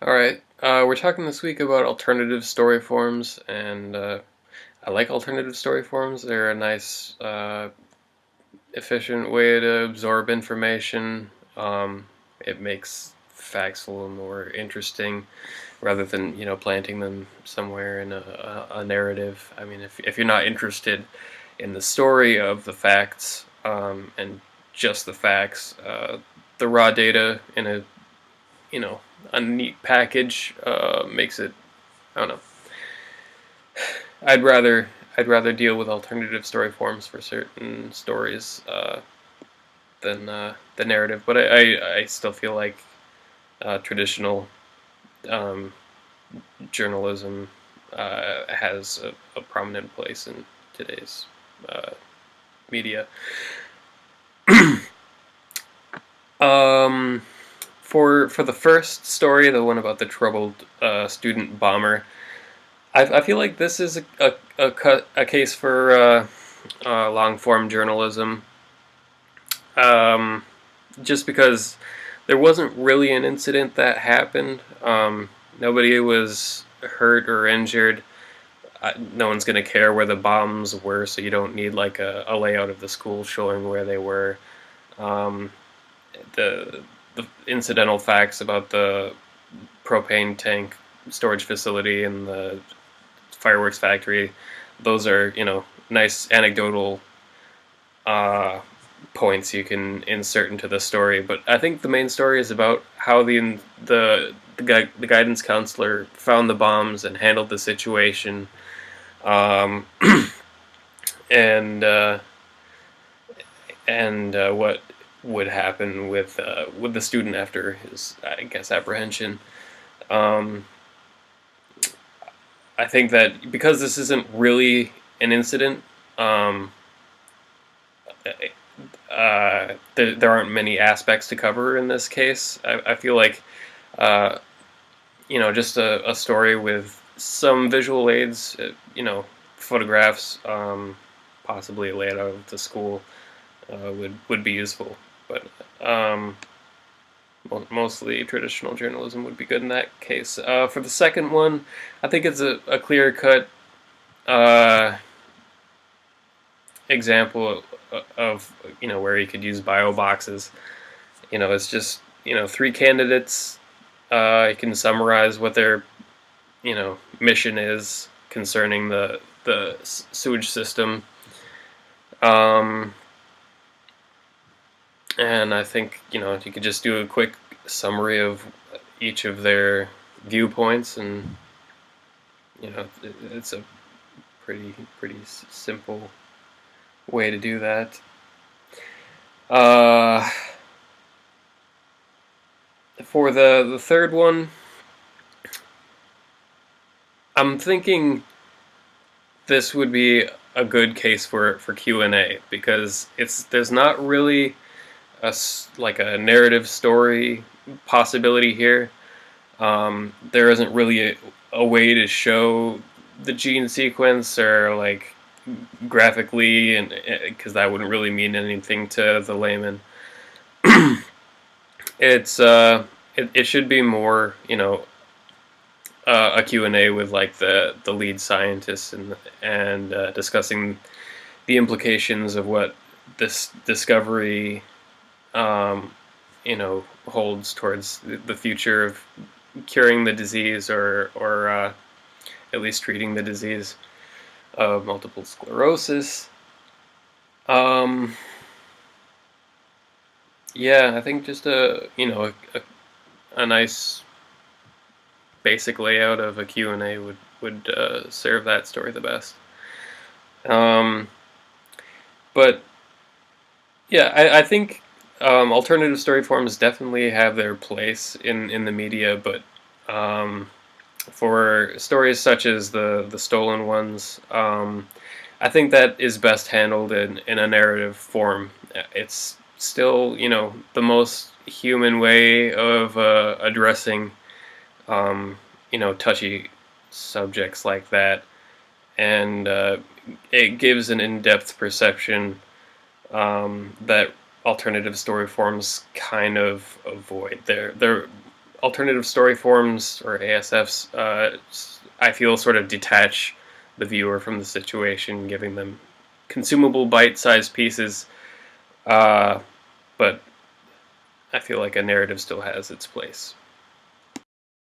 Alright, we're talking this week about alternative story forms, and I like alternative story forms. They're a nice, efficient way to absorb information. It makes facts a little more interesting rather than, planting them somewhere in a narrative. I mean, if you're not interested in the story of the facts, and just the facts, the raw data in you know, a neat package makes it. I don't know. I'd rather I'd rather deal with alternative story forms for certain stories than the narrative. But I still feel like traditional um, journalism has a prominent place in today's uh, media. um, for the first story, the one about the troubled student bomber, I feel like this is a case for long form journalism, um, just because there wasn't really an incident that happened. Nobody was hurt or injured. No one's going to care where the bombs were, so you don't need like a layout of the school showing where they were. Um, the incidental facts about the propane tank storage facility and the fireworks factory, those are, nice anecdotal uh, points you can insert into the story. But I think the main story is about how the guidance counselor found the bombs and handled the situation, um, and what would happen with the student after his, I guess, apprehension. Um, I think that because this isn't really an incident, um, there aren't many aspects to cover in this case. I feel like, uh, just a story with some visual aids, photographs, possibly a layout of the school, would be useful. But mostly traditional journalism would be good in that case. For the second one, I think it's a clear cut uh, example of where you could use bio boxes. It's just three candidates. You can summarize what their mission is concerning the sewage system. Um, and I think you could just do a quick summary of each of their viewpoints, and it's a pretty simple way to do that. Uh, for the third one, I'm thinking this would be a good case for Q&A, because there's not really like a narrative story possibility here. There isn't really a way to show the gene sequence, or like graphically, and because that wouldn't really mean anything to the layman. It should be more, a Q&A with like the lead scientists, and discussing the implications of what this discovery, holds towards the future of curing the disease, or at least treating the disease of multiple sclerosis. Um, yeah, I think just a nice basic layout of a Q&A would serve that story the best. Um, but yeah, I think alternative story forms definitely have their place in the media, but for stories such as the stolen ones, I think that is best handled in a narrative form. It's still, the most human way of addressing, touchy subjects like that, and it gives an in-depth perception that alternative story forms kind of avoid. They're alternative story forms or ASFs, I feel sort of detach the viewer from the situation, giving them consumable bite-sized pieces. But I feel like a narrative still has its place.